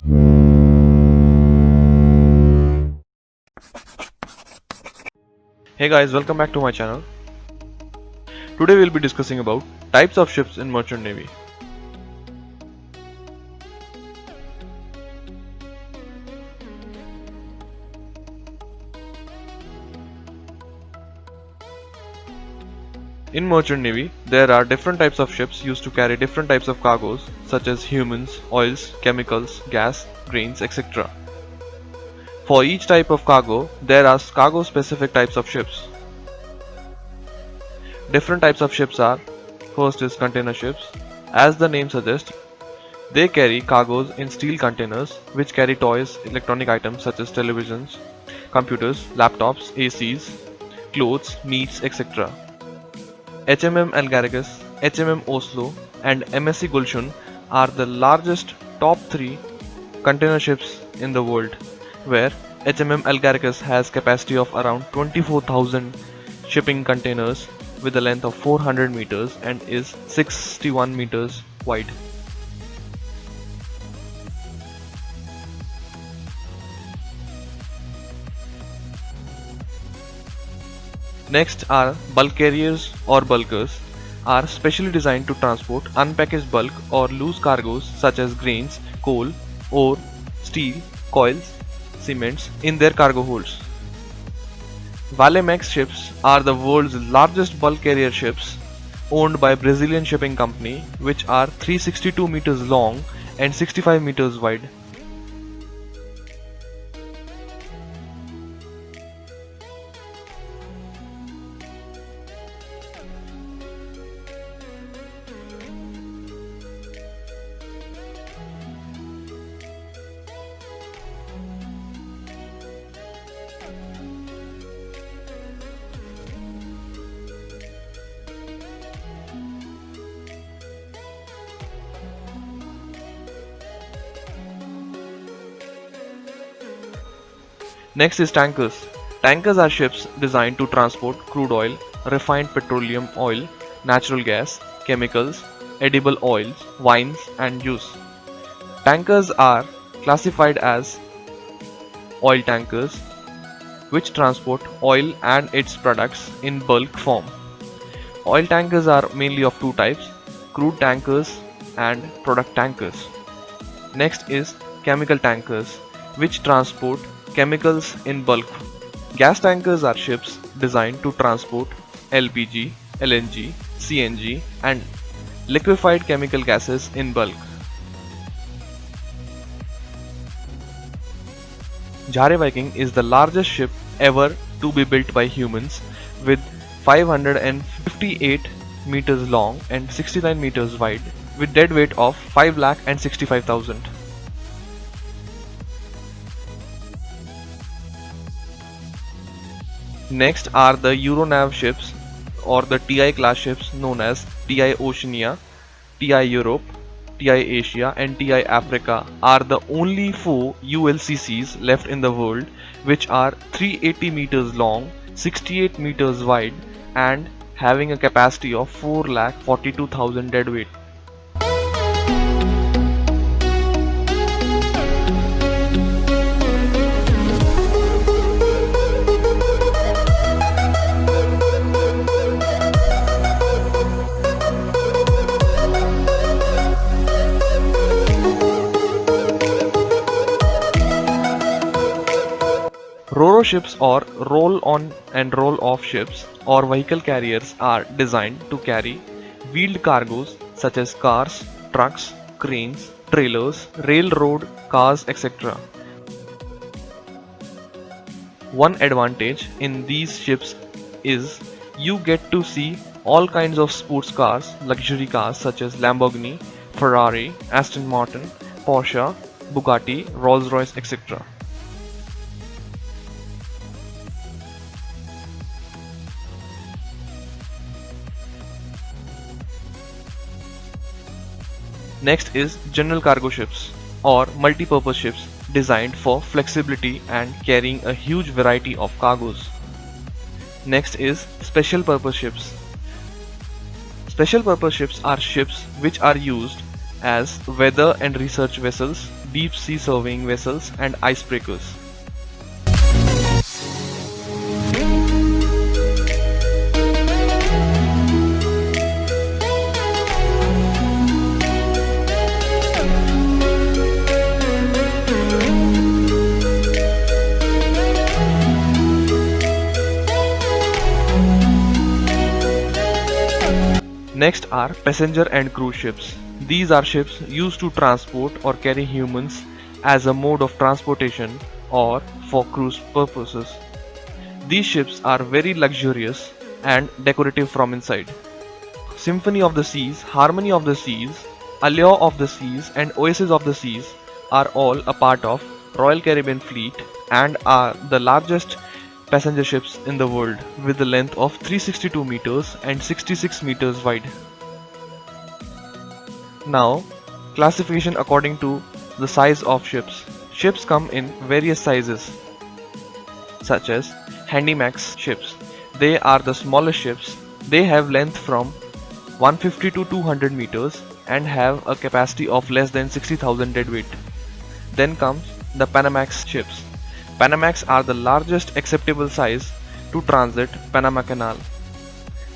Hey guys, welcome back to my channel. Today we'll be discussing about types of ships in merchant navy. In merchant navy, there are different types of ships used to carry different types of cargoes such as humans, oils, chemicals, gas, grains, etc. For each type of cargo, there are cargo specific types of ships. Different types of ships are: first is container ships. As the name suggests, they carry cargoes in steel containers which carry toys, electronic items such as televisions, computers, laptops, ACs, clothes, meats, etc. HMM Algaracus, HMM Oslo, and MSC Gulshun are the largest top 3 container ships in the world, where HMM Algaracus has capacity of around 24,000 shipping containers with a length of 400 meters and is 61 meters wide. Next are bulk carriers or bulkers, are specially designed to transport unpackaged bulk or loose cargoes such as grains, coal, ore, steel, coils, cements in their cargo holds. Valemax ships are the world's largest bulk carrier ships owned by Brazilian shipping company, which are 362 meters long and 65 meters wide. Next is tankers. Tankers are ships designed to transport crude oil, refined petroleum oil, natural gas, chemicals, edible oils, wines, and juice. Tankers are classified as oil tankers, which transport oil and its products in bulk form. Oil tankers are mainly of two types: crude tankers and product tankers. Next is chemical tankers, which transport chemicals in bulk. Gas tankers are ships designed to transport LPG, LNG, CNG, and liquefied chemical gases in bulk. Jare Viking is the largest ship ever to be built by humans, with 558 meters long and 69 meters wide, with dead weight of 5,65,000. Next are the Euronav ships or the TI class ships known as TI Oceania, TI Europe, TI Asia and TI Africa are the only 4 ULCCs left in the world, which are 380 meters long, 68 meters wide and having a capacity of 4,42,000 deadweight. Ro-ro ships or roll-on and roll-off ships or vehicle carriers are designed to carry wheeled cargoes such as cars, trucks, cranes, trailers, railroad cars, etc. One advantage in these ships is you get to see all kinds of sports cars, luxury cars such as Lamborghini, Ferrari, Aston Martin, Porsche, Bugatti, Rolls-Royce, etc. Next is general cargo ships or multi-purpose ships designed for flexibility and carrying a huge variety of cargoes. Next is special purpose ships. Special purpose ships are ships which are used as weather and research vessels, deep sea surveying vessels, and icebreakers. Next are passenger and cruise ships. These are ships used to transport or carry humans as a mode of transportation or for cruise purposes. These ships are very luxurious and decorative from inside. Symphony of the Seas, Harmony of the Seas, Allure of the Seas, and Oasis of the Seas are all a part of Royal Caribbean fleet and are the largest passenger ships in the world with a length of 362 meters and 66 meters wide. Now, classification according to the size of ships. Ships come in various sizes such as Handymax ships. They are the smallest ships. They have length from 150 to 200 meters and have a capacity of less than 60,000 deadweight. Then comes the Panamax ships. Panamax are the largest acceptable size to transit Panama Canal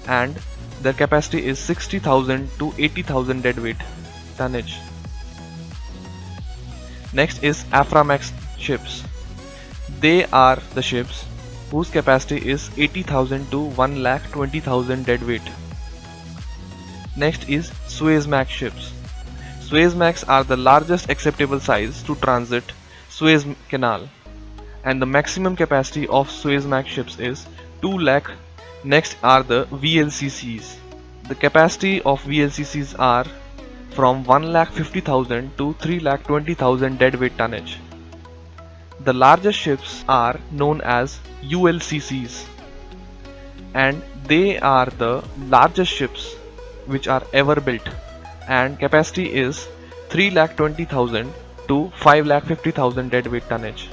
and their capacity is 60,000 to 80,000 deadweight tonnage. Next is Aframax ships. They are the ships whose capacity is 80,000 to 1,20,000 deadweight. Next is Suezmax ships. Suezmax are the largest acceptable size to transit Suez Canal and the maximum capacity of Suezmax ships is 2 lakh. Next are the VLCCs. The capacity of VLCCs are from 1,50,000 to 3,20,000 deadweight tonnage. The largest ships are known as ULCCs and they are the largest ships which are ever built and capacity is 3,20,000 to 5,50,000 deadweight tonnage.